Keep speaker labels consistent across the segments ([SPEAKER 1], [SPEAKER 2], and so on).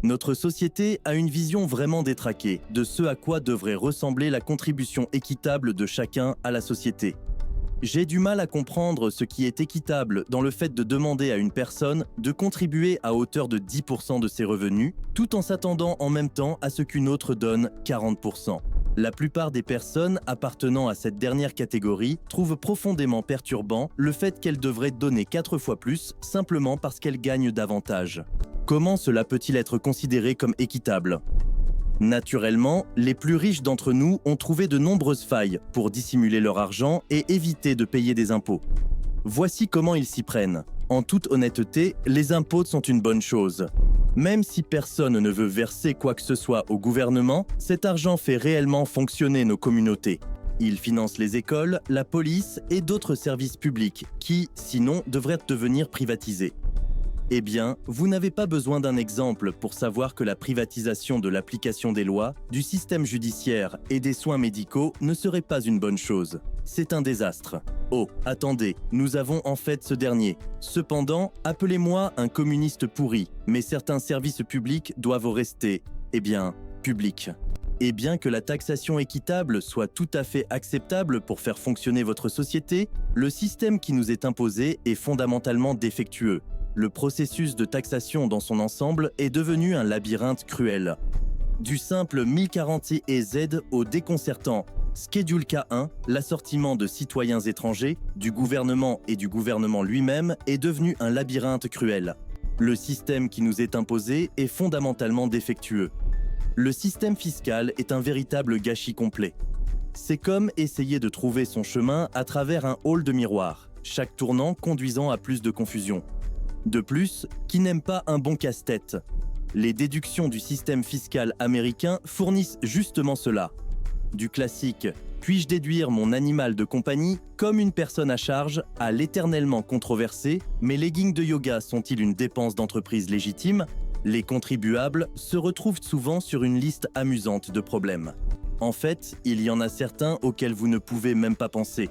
[SPEAKER 1] Notre société a une vision vraiment détraquée de ce à quoi devrait ressembler la contribution équitable de chacun à la société. J'ai du mal à comprendre ce qui est équitable dans le fait de demander à une personne de contribuer à hauteur de 10% de ses revenus, tout en s'attendant en même temps à ce qu'une autre donne 40%. La plupart des personnes appartenant à cette dernière catégorie trouvent profondément perturbant le fait qu'elles devraient donner 4 fois plus simplement parce qu'elles gagnent davantage. Comment cela peut-il être considéré comme équitable ? Naturellement, les plus riches d'entre nous ont trouvé de nombreuses failles pour dissimuler leur argent et éviter de payer des impôts. Voici comment ils s'y prennent. En toute honnêteté, les impôts sont une bonne chose. Même si personne ne veut verser quoi que ce soit au gouvernement, cet argent fait réellement fonctionner nos communautés. Il finance les écoles, la police et d'autres services publics qui, sinon, devraient devenir privatisés. Eh bien, vous n'avez pas besoin d'un exemple pour savoir que la privatisation de l'application des lois, du système judiciaire et des soins médicaux ne serait pas une bonne chose. C'est un désastre. Oh, attendez, nous avons en fait ce dernier. Cependant, appelez-moi un communiste pourri, mais certains services publics doivent rester, publics. Et bien que la taxation équitable soit tout à fait acceptable pour faire fonctionner votre société, le système qui nous est imposé est fondamentalement défectueux. Le processus de taxation dans son ensemble est devenu un labyrinthe cruel. Du simple 1040-EZ au déconcertant Schedule K1, l'assortiment de citoyens étrangers, du gouvernement et du gouvernement lui-même est devenu un labyrinthe cruel. Le système qui nous est imposé est fondamentalement défectueux. Le système fiscal est un véritable gâchis complet. C'est comme essayer de trouver son chemin à travers un hall de miroirs, chaque tournant conduisant à plus de confusion. De plus, qui n'aime pas un bon casse-tête ? Les déductions du système fiscal américain fournissent justement cela. Du classique « puis-je déduire mon animal de compagnie ?» comme une personne à charge à l'éternellement controversé « mes leggings de yoga sont-ils une dépense d'entreprise légitime ?» Les contribuables se retrouvent souvent sur une liste amusante de problèmes. En fait, il y en a certains auxquels vous ne pouvez même pas penser.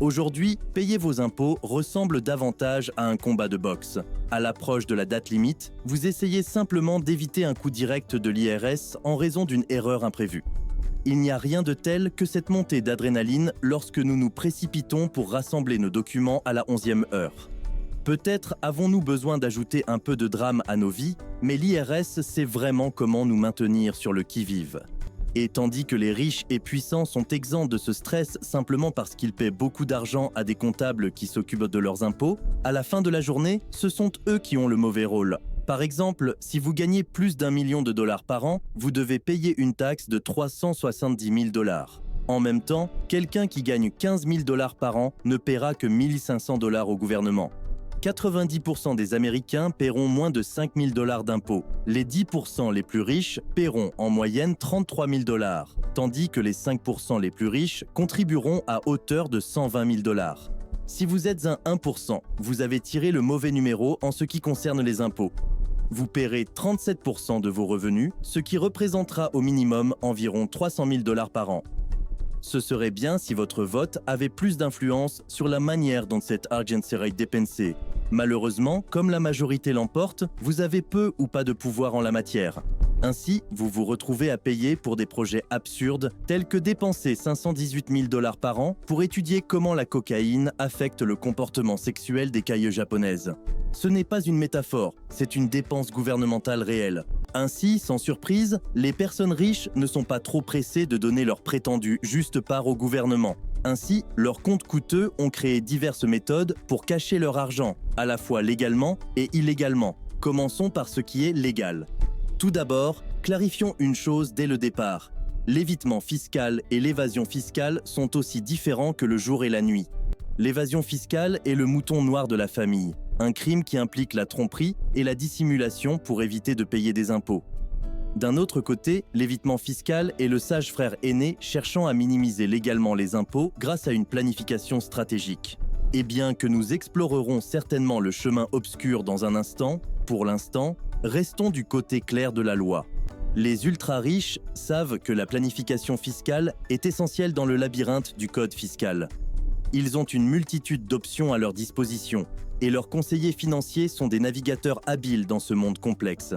[SPEAKER 1] Aujourd'hui, payer vos impôts ressemble davantage à un combat de boxe. À l'approche de la date limite, vous essayez simplement d'éviter un coup direct de l'IRS en raison d'une erreur imprévue. Il n'y a rien de tel que cette montée d'adrénaline lorsque nous nous précipitons pour rassembler nos documents à la 11e heure. Peut-être avons-nous besoin d'ajouter un peu de drame à nos vies, mais l'IRS sait vraiment comment nous maintenir sur le qui-vive. Et tandis que les riches et puissants sont exempts de ce stress simplement parce qu'ils paient beaucoup d'argent à des comptables qui s'occupent de leurs impôts, à la fin de la journée, ce sont eux qui ont le mauvais rôle. Par exemple, si vous gagnez plus d'1 million de dollars par an, vous devez payer une taxe de 370 000 dollars. En même temps, quelqu'un qui gagne 15 000 dollars par an ne paiera que 1 500 dollars au gouvernement. 90% des Américains paieront moins de 5 000 dollars d'impôts. Les 10% les plus riches paieront en moyenne 33 000 dollars, tandis que les 5% les plus riches contribueront à hauteur de 120 000 dollars. Si vous êtes un 1%, vous avez tiré le mauvais numéro en ce qui concerne les impôts. Vous paierez 37% de vos revenus, ce qui représentera au minimum environ 300 000 dollars par an. Ce serait bien si votre vote avait plus d'influence sur la manière dont cet argent serait dépensé. Malheureusement, comme la majorité l'emporte, vous avez peu ou pas de pouvoir en la matière. Ainsi, vous vous retrouvez à payer pour des projets absurdes tels que dépenser 518 000 dollars par an pour étudier comment la cocaïne affecte le comportement sexuel des cailles japonaises. Ce n'est pas une métaphore, c'est une dépense gouvernementale réelle. Ainsi, sans surprise, les personnes riches ne sont pas trop pressées de donner leur prétendue juste part au gouvernement. Ainsi, leurs comptes coûteux ont créé diverses méthodes pour cacher leur argent, à la fois légalement et illégalement. Commençons par ce qui est légal. Tout d'abord, clarifions une chose dès le départ. L'évitement fiscal et l'évasion fiscale sont aussi différents que le jour et la nuit. L'évasion fiscale est le mouton noir de la famille, un crime qui implique la tromperie et la dissimulation pour éviter de payer des impôts. D'un autre côté, l'évitement fiscal est le sage frère aîné cherchant à minimiser légalement les impôts grâce à une planification stratégique. Et bien que nous explorerons certainement le chemin obscur dans un instant, pour l'instant, restons du côté clair de la loi. Les ultra-riches savent que la planification fiscale est essentielle dans le labyrinthe du code fiscal. Ils ont une multitude d'options à leur disposition, et leurs conseillers financiers sont des navigateurs habiles dans ce monde complexe.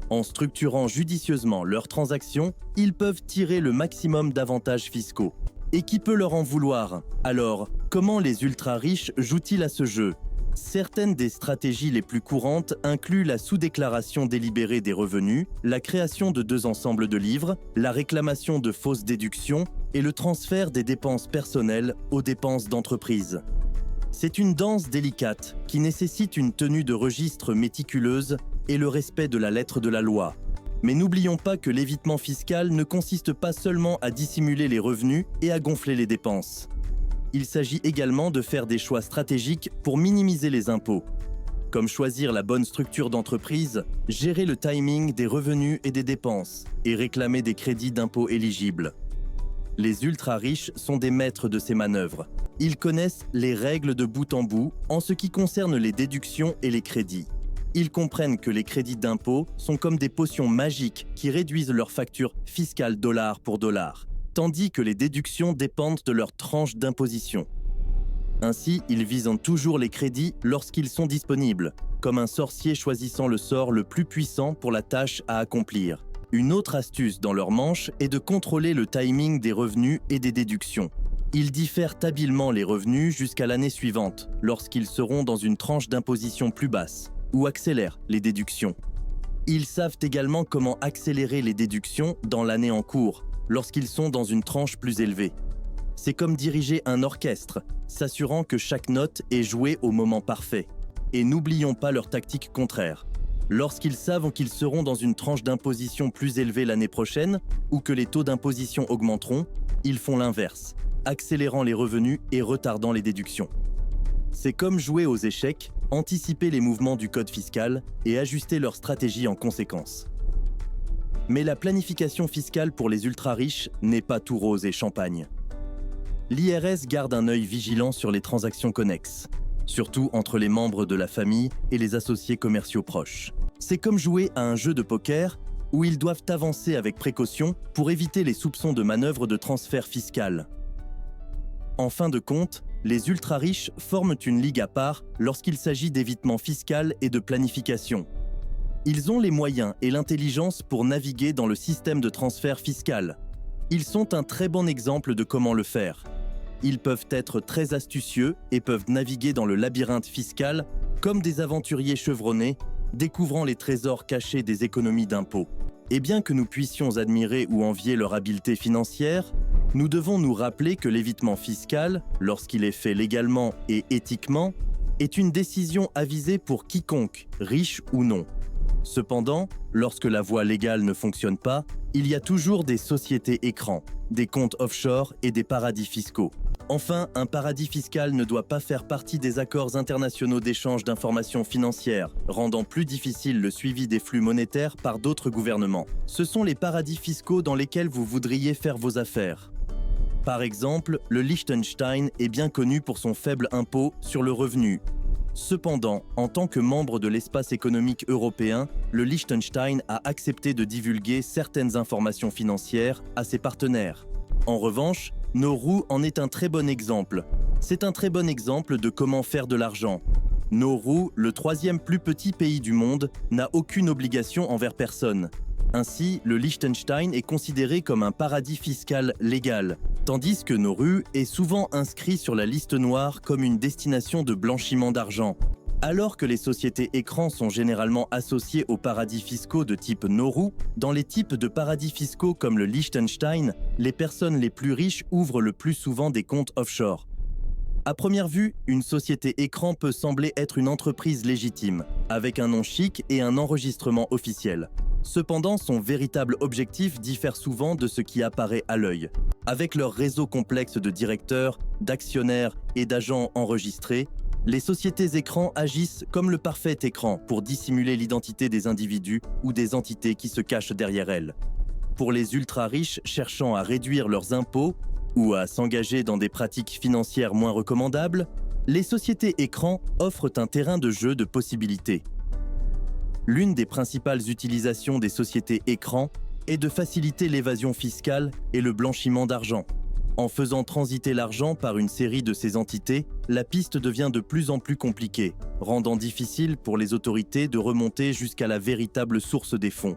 [SPEAKER 1] En structurant judicieusement leurs transactions, ils peuvent tirer le maximum d'avantages fiscaux. Et qui peut leur en vouloir? Alors, comment les ultra-riches jouent-ils à ce jeu? Certaines des stratégies les plus courantes incluent la sous-déclaration délibérée des revenus, la création de 2 ensembles de livres, la réclamation de fausses déductions et le transfert des dépenses personnelles aux dépenses d'entreprise. C'est une danse délicate qui nécessite une tenue de registre méticuleuse et le respect de la lettre de la loi. Mais n'oublions pas que l'évitement fiscal ne consiste pas seulement à dissimuler les revenus et à gonfler les dépenses. Il s'agit également de faire des choix stratégiques pour minimiser les impôts, comme choisir la bonne structure d'entreprise, gérer le timing des revenus et des dépenses, et réclamer des crédits d'impôt éligibles. Les ultra-riches sont des maîtres de ces manœuvres. Ils connaissent les règles de bout en bout en ce qui concerne les déductions et les crédits. Ils comprennent que les crédits d'impôt sont comme des potions magiques qui réduisent leur facture fiscale dollar pour dollar, tandis que les déductions dépendent de leur tranche d'imposition. Ainsi, ils visent toujours les crédits lorsqu'ils sont disponibles, comme un sorcier choisissant le sort le plus puissant pour la tâche à accomplir. Une autre astuce dans leur manche est de contrôler le timing des revenus et des déductions. Ils diffèrent habilement les revenus jusqu'à l'année suivante, lorsqu'ils seront dans une tranche d'imposition plus basse, ou accélèrent les déductions. Ils savent également comment accélérer les déductions dans l'année en cours, lorsqu'ils sont dans une tranche plus élevée. C'est comme diriger un orchestre, s'assurant que chaque note est jouée au moment parfait. Et n'oublions pas leur tactique contraire. Lorsqu'ils savent qu'ils seront dans une tranche d'imposition plus élevée l'année prochaine, ou que les taux d'imposition augmenteront, ils font l'inverse, accélérant les revenus et retardant les déductions. C'est comme jouer aux échecs, anticiper les mouvements du code fiscal et ajuster leur stratégie en conséquence. Mais la planification fiscale pour les ultra-riches n'est pas tout rose et champagne. L'IRS garde un œil vigilant sur les transactions connexes, surtout entre les membres de la famille et les associés commerciaux proches. C'est comme jouer à un jeu de poker où ils doivent avancer avec précaution pour éviter les soupçons de manœuvres de transfert fiscal. En fin de compte, les ultra-riches forment une ligue à part lorsqu'il s'agit d'évitement fiscal et de planification. Ils ont les moyens et l'intelligence pour naviguer dans le système de transfert fiscal. Ils sont un très bon exemple de comment le faire. Ils peuvent être très astucieux et peuvent naviguer dans le labyrinthe fiscal comme des aventuriers chevronnés, découvrant les trésors cachés des économies d'impôts. Et bien que nous puissions admirer ou envier leur habileté financière, nous devons nous rappeler que l'évitement fiscal, lorsqu'il est fait légalement et éthiquement, est une décision avisée pour quiconque, riche ou non. Cependant, lorsque la voie légale ne fonctionne pas, il y a toujours des sociétés écrans, des comptes offshore et des paradis fiscaux. Enfin, un paradis fiscal ne doit pas faire partie des accords internationaux d'échange d'informations financières, rendant plus difficile le suivi des flux monétaires par d'autres gouvernements. Ce sont les paradis fiscaux dans lesquels vous voudriez faire vos affaires. Par exemple, le Liechtenstein est bien connu pour son faible impôt sur le revenu. Cependant, en tant que membre de l'espace économique européen, le Liechtenstein a accepté de divulguer certaines informations financières à ses partenaires. En revanche, Nauru en est un très bon exemple. C'est un très bon exemple de comment faire de l'argent. Nauru, le 3e plus petit pays du monde, n'a aucune obligation envers personne. Ainsi, le Liechtenstein est considéré comme un paradis fiscal légal, tandis que Nauru est souvent inscrit sur la liste noire comme une destination de blanchiment d'argent. Alors que les sociétés écrans sont généralement associées aux paradis fiscaux de type Nauru, dans les types de paradis fiscaux comme le Liechtenstein, les personnes les plus riches ouvrent le plus souvent des comptes offshore. À première vue, une société écran peut sembler être une entreprise légitime, avec un nom chic et un enregistrement officiel. Cependant, son véritable objectif diffère souvent de ce qui apparaît à l'œil. Avec leur réseau complexe de directeurs, d'actionnaires et d'agents enregistrés, les sociétés écrans agissent comme le parfait écran pour dissimuler l'identité des individus ou des entités qui se cachent derrière elles. Pour les ultra-riches cherchant à réduire leurs impôts ou à s'engager dans des pratiques financières moins recommandables, les sociétés écrans offrent un terrain de jeu de possibilités. L'une des principales utilisations des sociétés écrans est de faciliter l'évasion fiscale et le blanchiment d'argent. En faisant transiter l'argent par une série de ces entités, la piste devient de plus en plus compliquée, rendant difficile pour les autorités de remonter jusqu'à la véritable source des fonds.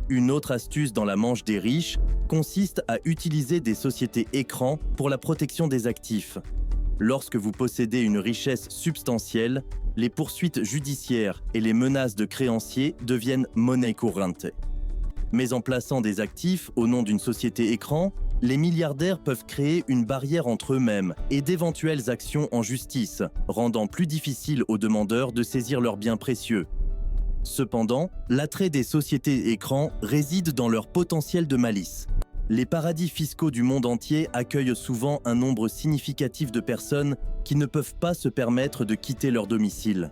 [SPEAKER 1] Une autre astuce dans la manche des riches consiste à utiliser des sociétés écrans pour la protection des actifs. Lorsque vous possédez une richesse substantielle, les poursuites judiciaires et les menaces de créanciers deviennent monnaie courante. Mais en plaçant des actifs au nom d'une société écran, les milliardaires peuvent créer une barrière entre eux-mêmes et d'éventuelles actions en justice, rendant plus difficile aux demandeurs de saisir leurs biens précieux. Cependant, l'attrait des sociétés écrans réside dans leur potentiel de malice. Les paradis fiscaux du monde entier accueillent souvent un nombre significatif de personnes qui ne peuvent pas se permettre de quitter leur domicile.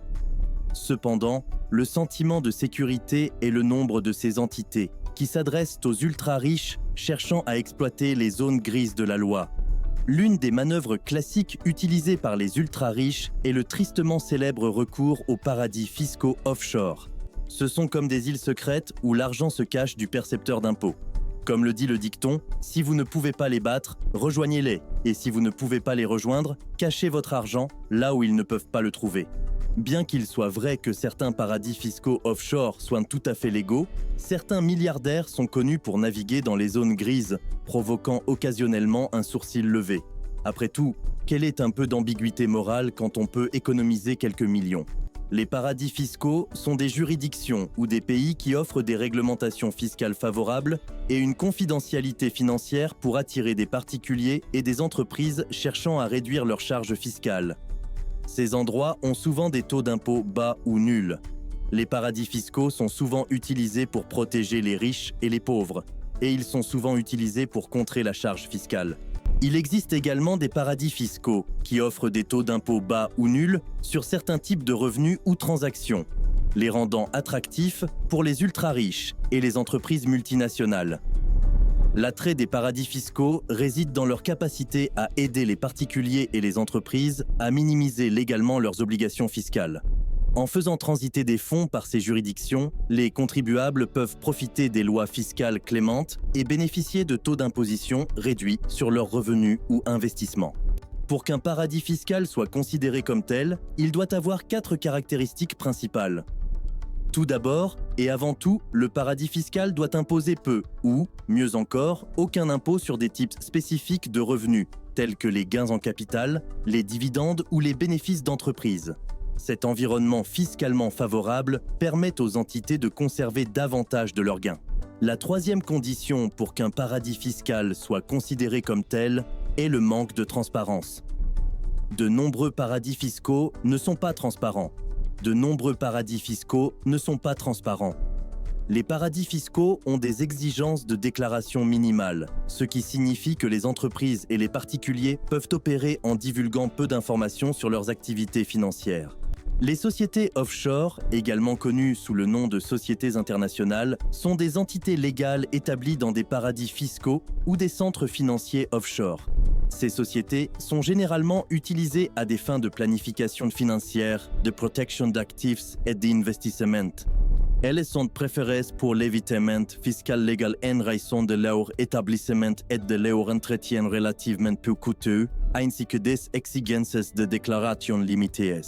[SPEAKER 1] Cependant, le sentiment de sécurité est le nombre de ces entités qui s'adressent aux ultra-riches cherchant à exploiter les zones grises de la loi. L'une des manœuvres classiques utilisées par les ultra-riches est le tristement célèbre recours aux paradis fiscaux offshore. Ce sont comme des îles secrètes où l'argent se cache du percepteur d'impôts. Comme le dit le dicton, si vous ne pouvez pas les battre, rejoignez-les. Et si vous ne pouvez pas les rejoindre, cachez votre argent là où ils ne peuvent pas le trouver. Bien qu'il soit vrai que certains paradis fiscaux offshore soient tout à fait légaux, certains milliardaires sont connus pour naviguer dans les zones grises, provoquant occasionnellement un sourcil levé. Après tout, quelle est un peu d'ambiguïté morale quand on peut économiser quelques millions ? Les paradis fiscaux sont des juridictions ou des pays qui offrent des réglementations fiscales favorables et une confidentialité financière pour attirer des particuliers et des entreprises cherchant à réduire leurs charges fiscales. Ces endroits ont souvent des taux d'impôt bas ou nuls. Les paradis fiscaux sont souvent utilisés pour protéger les riches et les pauvres, et ils sont souvent utilisés pour contrer la charge fiscale. Il existe également des paradis fiscaux qui offrent des taux d'impôt bas ou nuls sur certains types de revenus ou transactions, les rendant attractifs pour les ultra-riches et les entreprises multinationales. L'attrait des paradis fiscaux réside dans leur capacité à aider les particuliers et les entreprises à minimiser légalement leurs obligations fiscales. En faisant transiter des fonds par ces juridictions, les contribuables peuvent profiter des lois fiscales clémentes et bénéficier de taux d'imposition réduits sur leurs revenus ou investissements. Pour qu'un paradis fiscal soit considéré comme tel, il doit avoir 4 caractéristiques principales. Tout d'abord, et avant tout, le paradis fiscal doit imposer peu ou, mieux encore, aucun impôt sur des types spécifiques de revenus, tels que les gains en capital, les dividendes ou les bénéfices d'entreprise. Cet environnement fiscalement favorable permet aux entités de conserver davantage de leurs gains. La troisième condition pour qu'un paradis fiscal soit considéré comme tel est le manque de transparence. De nombreux paradis fiscaux ne sont pas transparents. De nombreux paradis fiscaux ne sont pas transparents. Les paradis fiscaux ont des exigences de déclaration minimales, ce qui signifie que les entreprises et les particuliers peuvent opérer en divulguant peu d'informations sur leurs activités financières. Les sociétés offshore, également connues sous le nom de sociétés internationales, sont des entités légales établies dans des paradis fiscaux ou des centres financiers offshore. Ces sociétés sont généralement utilisées à des fins de planification financière, de protection d'actifs et d'investissement. Elles sont préférées pour l'évitement fiscal légal en raison de leur établissement et de leur entretien relativement peu coûteux, ainsi que des exigences de déclaration limitées.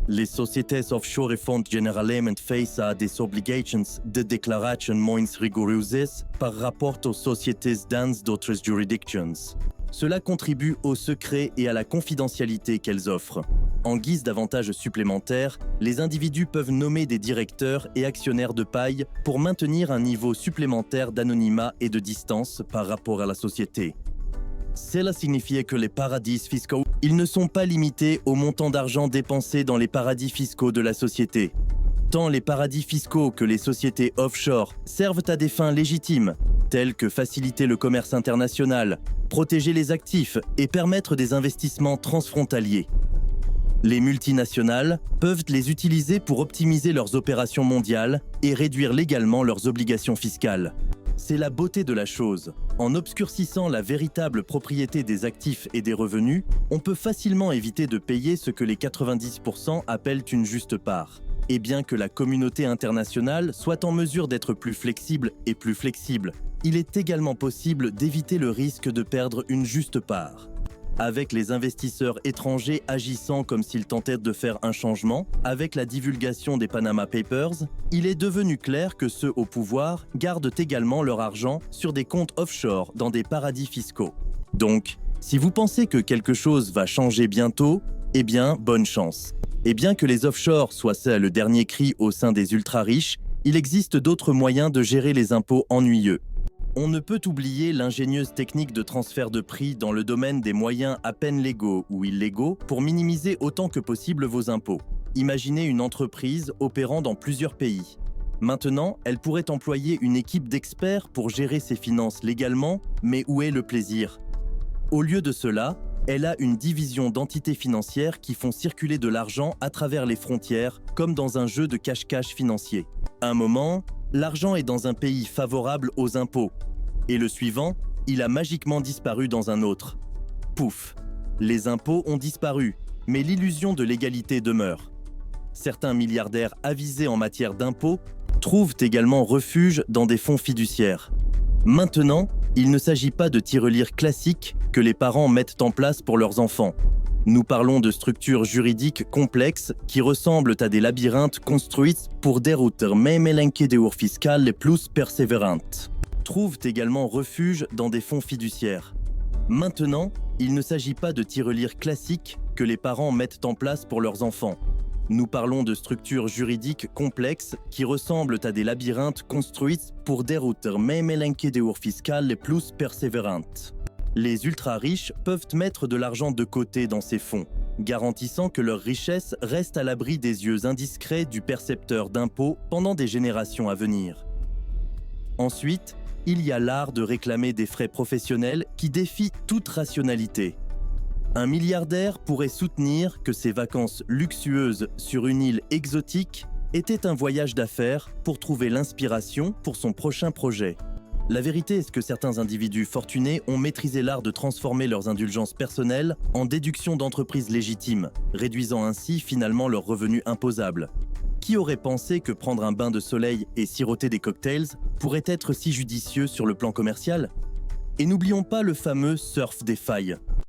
[SPEAKER 1] Les sociétés offshore font généralement face à des obligations de déclaration moins rigoureuses par rapport aux sociétés dans d'autres juridictions. Cela contribue au secret et à la confidentialité qu'elles offrent. En guise d'avantages supplémentaires, les individus peuvent nommer des directeurs et actionnaires de paille pour maintenir un niveau supplémentaire d'anonymat et de distance par rapport à la société. Cela signifie que les paradis fiscaux, ils ne sont pas limités au montant d'argent dépensé dans les paradis fiscaux de la société. Tant les paradis fiscaux que les sociétés offshore servent à des fins légitimes, telles que faciliter le commerce international, protéger les actifs et permettre des investissements transfrontaliers. Les multinationales peuvent les utiliser pour optimiser leurs opérations mondiales et réduire légalement leurs obligations fiscales. C'est la beauté de la chose. En obscurcissant la véritable propriété des actifs et des revenus, on peut facilement éviter de payer ce que les 90% appellent une juste part. Et bien que la communauté internationale soit en mesure d'être plus flexible, il est également possible d'éviter le risque de perdre une juste part. Avec les investisseurs étrangers agissant comme s'ils tentaient de faire un changement, avec la divulgation des Panama Papers, il est devenu clair que ceux au pouvoir gardent également leur argent sur des comptes offshore dans des paradis fiscaux. Donc, si vous pensez que quelque chose va changer bientôt, eh bien, bonne chance. Et bien que les offshore soient le dernier cri au sein des ultra-riches, il existe d'autres moyens de gérer les impôts ennuyeux. On ne peut oublier l'ingénieuse technique de transfert de prix dans le domaine des moyens à peine légaux ou illégaux pour minimiser autant que possible vos impôts. Imaginez une entreprise opérant dans plusieurs pays. Maintenant, elle pourrait employer une équipe d'experts pour gérer ses finances légalement, mais où est le plaisir ? Au lieu de cela, elle a une division d'entités financières qui font circuler de l'argent à travers les frontières, comme dans un jeu de cache-cache financier. Un moment, l'argent est dans un pays favorable aux impôts. Et le suivant, il a magiquement disparu dans un autre. Pouf, les impôts ont disparu, mais l'illusion de l'égalité demeure. Certains milliardaires avisés en matière d'impôts trouvent également refuge dans des fonds fiduciaires. Maintenant, il ne s'agit pas de tirelires classiques que les parents mettent en place pour leurs enfants. Nous parlons de structures juridiques complexes qui ressemblent à des labyrinthes construits pour dérouter même l'enquêteur fiscal les plus persévérantes. Trouvent également refuge dans des fonds fiduciaires. Maintenant, il ne s'agit pas de tirelires classiques que les parents mettent en place pour leurs enfants. Nous parlons de structures juridiques complexes qui ressemblent à des labyrinthes construits pour dérouter même l'enquêteur fiscal les plus persévérantes. Les ultra-riches peuvent mettre de l'argent de côté dans ces fonds, garantissant que leur richesse reste à l'abri des yeux indiscrets du percepteur d'impôts pendant des générations à venir. Ensuite, il y a l'art de réclamer des frais professionnels qui défient toute rationalité. Un milliardaire pourrait soutenir que ses vacances luxueuses sur une île exotique étaient un voyage d'affaires pour trouver l'inspiration pour son prochain projet. La vérité est que certains individus fortunés ont maîtrisé l'art de transformer leurs indulgences personnelles en déductions d'entreprises légitimes, réduisant ainsi finalement leurs revenus imposables. Qui aurait pensé que prendre un bain de soleil et siroter des cocktails pourrait être si judicieux sur le plan commercial ? Et n'oublions pas le fameux surf des failles.